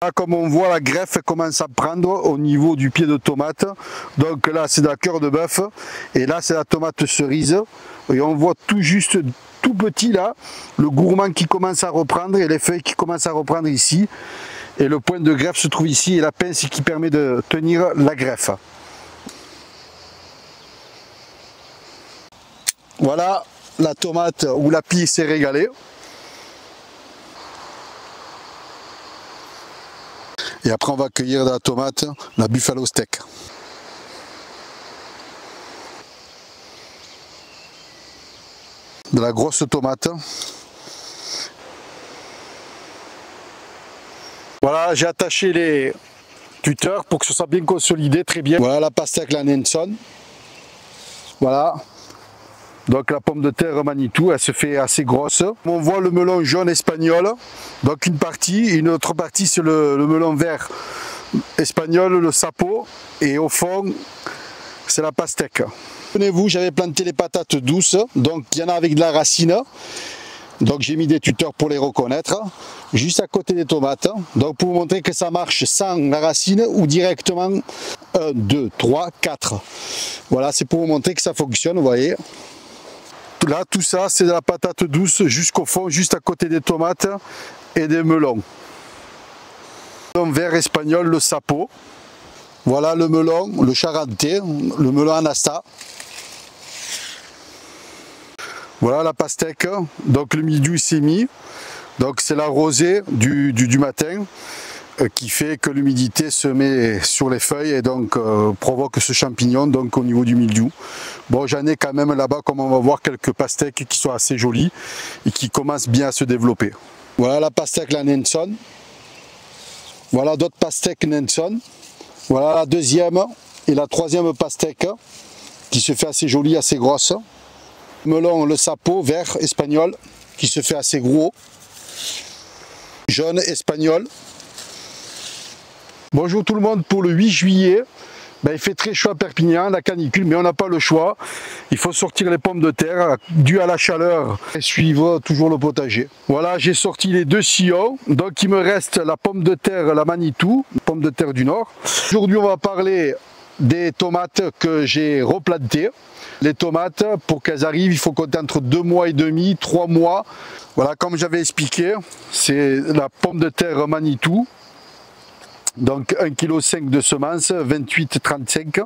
Là, comme on voit, la greffe commence à prendre au niveau du pied de tomate. Donc là, c'est de la cœur de bœuf. Et là, c'est la tomate cerise. Et on voit tout juste, tout petit là, le gourmand qui commence à reprendre et les feuilles qui commencent à reprendre ici. Et le point de greffe se trouve ici et la pince qui permet de tenir la greffe. Voilà, la tomate ou la pie s'est régalée. Et après, on va cueillir de la tomate, la buffalo steak. De la grosse tomate. Voilà, j'ai attaché les tuteurs pour que ce soit bien consolidé, très bien. Voilà la pastèque, la Nelson. Voilà. Donc la pomme de terre Manitou, elle se fait assez grosse. On voit le melon jaune espagnol. Donc une partie, une autre partie c'est le melon vert espagnol, le sapo. Et au fond, c'est la pastèque. Souvenez-vous, j'avais planté les patates douces. Donc il y en a avec de la racine. Donc j'ai mis des tuteurs pour les reconnaître. Juste à côté des tomates. Donc pour vous montrer que ça marche sans la racine ou directement 1, 2, 3, 4. Voilà, c'est pour vous montrer que ça fonctionne, vous voyez. Là, tout ça, c'est de la patate douce jusqu'au fond, juste à côté des tomates et des melons. Le melon vert espagnol, le sapo. Voilà le melon, le charentais, le melon anasta. Voilà la pastèque. Donc le mildiou s'est mis. Donc c'est la rosée du matin qui fait que l'humidité se met sur les feuilles et donc provoque ce champignon donc au niveau du mildiou. Bon, j'en ai quand même là-bas, comme on va voir, quelques pastèques qui sont assez jolies et qui commencent bien à se développer. Voilà la pastèque, la Nelson. Voilà d'autres pastèques Nelson. Voilà la deuxième et la troisième pastèque qui se fait assez jolie, assez grosse. Melon, le sapo vert espagnol qui se fait assez gros. Jaune espagnol. Bonjour tout le monde, pour le 8 juillet, il fait très chaud à Perpignan, la canicule, mais on n'a pas le choix. Il faut sortir les pommes de terre, dû à la chaleur, et suivre toujours le potager. Voilà, j'ai sorti les 2 sillons, donc il me reste la pomme de terre, la Manitou, pomme de terre du Nord. Aujourd'hui, on va parler des tomates que j'ai replantées. Les tomates, pour qu'elles arrivent, il faut compter entre 2 mois et demi, 3 mois. Voilà, comme j'avais expliqué, c'est la pomme de terre Manitou. Donc 1,5 kg de semences, 28,35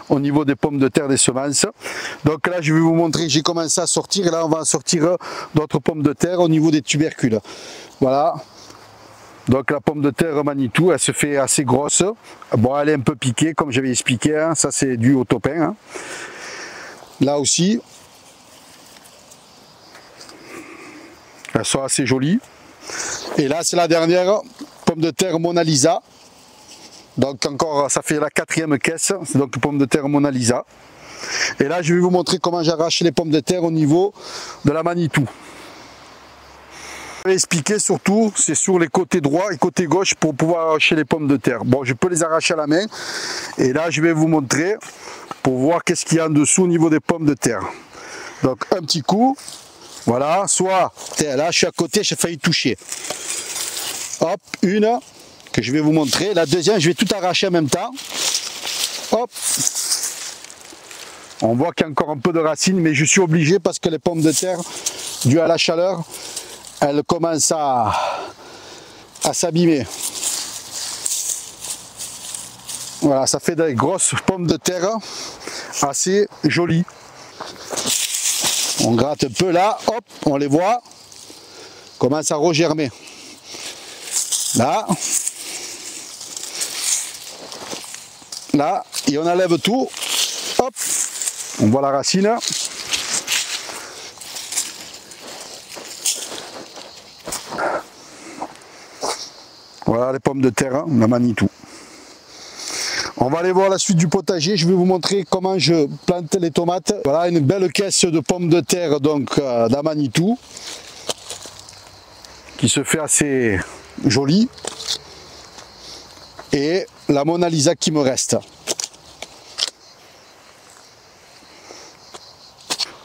au niveau des pommes de terre des semences. Donc là je vais vous montrer, j'ai commencé à sortir et là on va sortir d'autres pommes de terre au niveau des tubercules. Voilà. Donc la pomme de terre Manitou, elle se fait assez grosse. Bon, elle est un peu piquée comme j'avais expliqué, hein. Ça c'est dû au topin. Hein. Là aussi, elles sont assez jolies. Et là c'est la dernière pomme de terre Mona Lisa. Donc encore, ça fait la 4e caisse, c'est donc pomme de terre Mona Lisa. Et là, je vais vous montrer comment j'arrache les pommes de terre au niveau de la Manitou. Je vais expliquer surtout, c'est sur les côtés droit et côté gauche pour pouvoir arracher les pommes de terre. Bon, je peux les arracher à la main. Et là, je vais vous montrer pour voir qu'est-ce qu'il y a en dessous au niveau des pommes de terre. Donc un petit coup, voilà, soit, là je suis à côté, j'ai failli toucher. Hop, une. Que je vais vous montrer. La deuxième, je vais tout arracher en même temps. Hop. On voit qu'il y a encore un peu de racines, mais je suis obligé parce que les pommes de terre, dues à la chaleur, elles commencent à s'abîmer. Voilà, ça fait des grosses pommes de terre assez jolies. On gratte un peu là, hop, on les voit, commence à regermer. Là. Là, et on enlève tout, hop, on voit la racine. Voilà les pommes de terre, hein, la Manitou. On va aller voir la suite du potager, je vais vous montrer comment je plante les tomates. Voilà une belle caisse de pommes de terre, donc la Manitou, qui se fait assez jolie. Et la Mona Lisa qui me reste.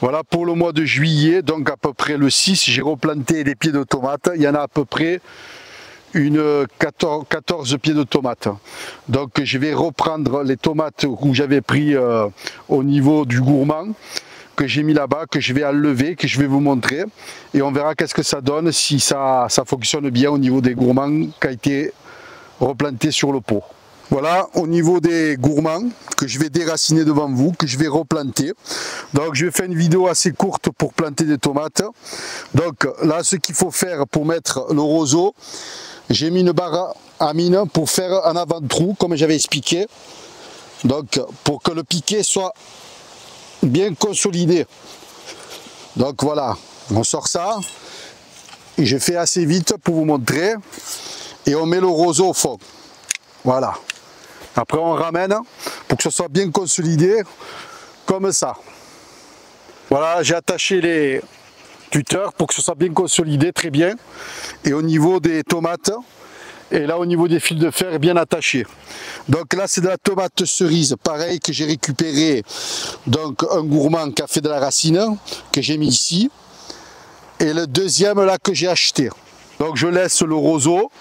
Voilà pour le mois de juillet, donc à peu près le 6, j'ai replanté les pieds de tomates. Il y en a à peu près une 14 pieds de tomates. Donc je vais reprendre les tomates où j'avais pris au niveau du gourmand, que j'ai mis là-bas, que je vais enlever, que je vais vous montrer. Et on verra qu'est-ce que ça donne, si ça fonctionne bien au niveau des gourmands qui a été replanté sur le pot. Voilà, au niveau des gourmands, que je vais déraciner devant vous, que je vais replanter. Donc je vais faire une vidéo assez courte pour planter des tomates. Donc là, ce qu'il faut faire pour mettre le roseau, j'ai mis une barre à mine pour faire un avant-trou, comme j'avais expliqué. Donc pour que le piquet soit bien consolidé. Donc voilà, on sort ça. Et je fais assez vite pour vous montrer. Et on met le roseau au fond. Voilà. Après on ramène pour que ce soit bien consolidé comme ça. Voilà, j'ai attaché les tuteurs pour que ce soit bien consolidé, très bien. Et au niveau des tomates, et là au niveau des fils de fer, bien attachés. Donc là c'est de la tomate cerise, pareil, que j'ai récupéré. Donc un gourmand qui a fait de la racine, que j'ai mis ici. Et le deuxième là que j'ai acheté. Donc je laisse le roseau.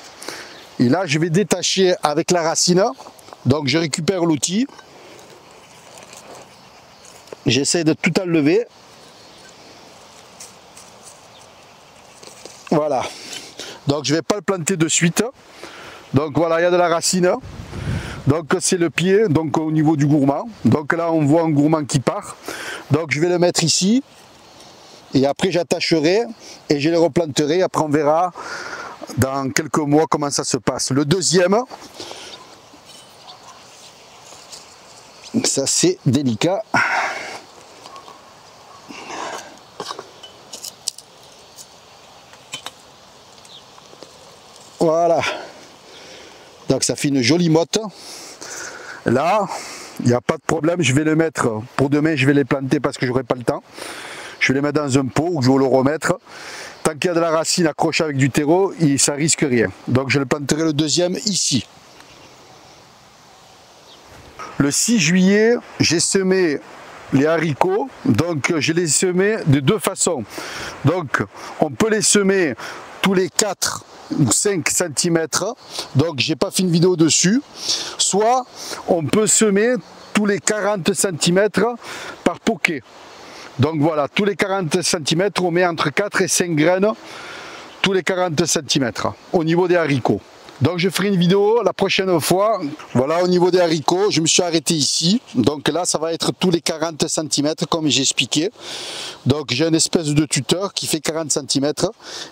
Et là je vais détacher avec la racine. Donc je récupère l'outil, j'essaie de tout enlever, voilà, donc je ne vais pas le planter de suite, donc voilà, il y a de la racine, donc c'est le pied, donc au niveau du gourmand, donc là on voit un gourmand qui part, donc je vais le mettre ici, et après j'attacherai et je le replanterai, après on verra dans quelques mois comment ça se passe. Le deuxième, ça c'est délicat. Voilà. Donc ça fait une jolie motte. Là, il n'y a pas de problème. Je vais le mettre pour demain. Je vais les planter parce que j'aurai pas le temps. Je vais les mettre dans un pot où je vais le remettre. Tant qu'il y a de la racine accrochée avec du terreau, ça risque rien. Donc je le planterai le deuxième ici. Le 6 juillet, j'ai semé les haricots, donc je les semé de deux façons. Donc on peut les semer tous les 4 ou 5 cm, donc j'ai pas fait une vidéo dessus. Soit on peut semer tous les 40 cm par poquet. Donc voilà, tous les 40 cm, on met entre 4 et 5 graines tous les 40 cm au niveau des haricots. Donc je ferai une vidéo la prochaine fois. Voilà, au niveau des haricots, je me suis arrêté ici. Donc là, ça va être tous les 40 cm comme j'ai expliqué. Donc j'ai une espèce de tuteur qui fait 40 cm.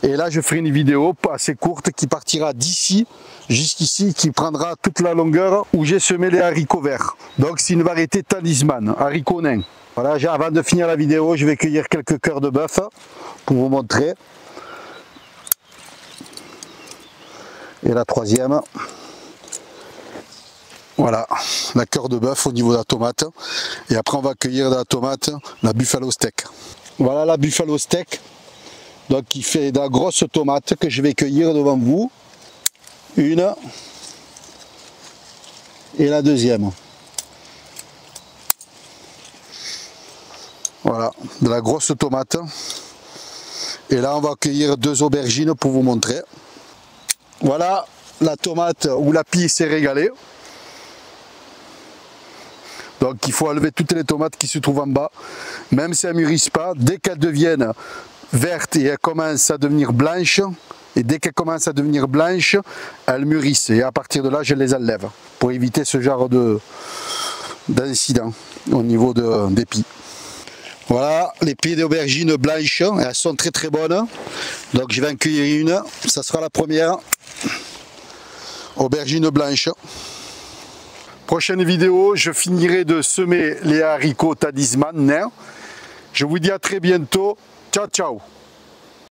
Et là, je ferai une vidéo assez courte qui partira d'ici jusqu'ici, qui prendra toute la longueur où j'ai semé les haricots verts. Donc c'est une variété talisman, haricots nains. Voilà, avant de finir la vidéo, je vais cueillir quelques cœurs de bœuf pour vous montrer. Et la troisième, voilà, la cœur de bœuf au niveau de la tomate. Et après on va cueillir de la tomate, la buffalo steak. Voilà la buffalo steak, donc qui fait de la grosse tomate que je vais cueillir devant vous. Une et la deuxième. Voilà, de la grosse tomate. Et là on va cueillir 2 aubergines pour vous montrer. Voilà, la tomate ou la pie s'est régalée. Donc il faut enlever toutes les tomates qui se trouvent en bas. Même si elles ne mûrissent pas, dès qu'elles deviennent vertes et elles commencent à devenir blanches, et dès qu'elles commencent à devenir blanches, elles mûrissent. Et à partir de là, je les enlève pour éviter ce genre d'incident au niveau des pies. Voilà, les pieds d'aubergines blanches, elles sont très très bonnes. Donc je vais en cueillir une, ça sera la première. Aubergine blanche. Prochaine vidéo, je finirai de semer les haricots talisman nains. Je vous dis à très bientôt. Ciao ciao.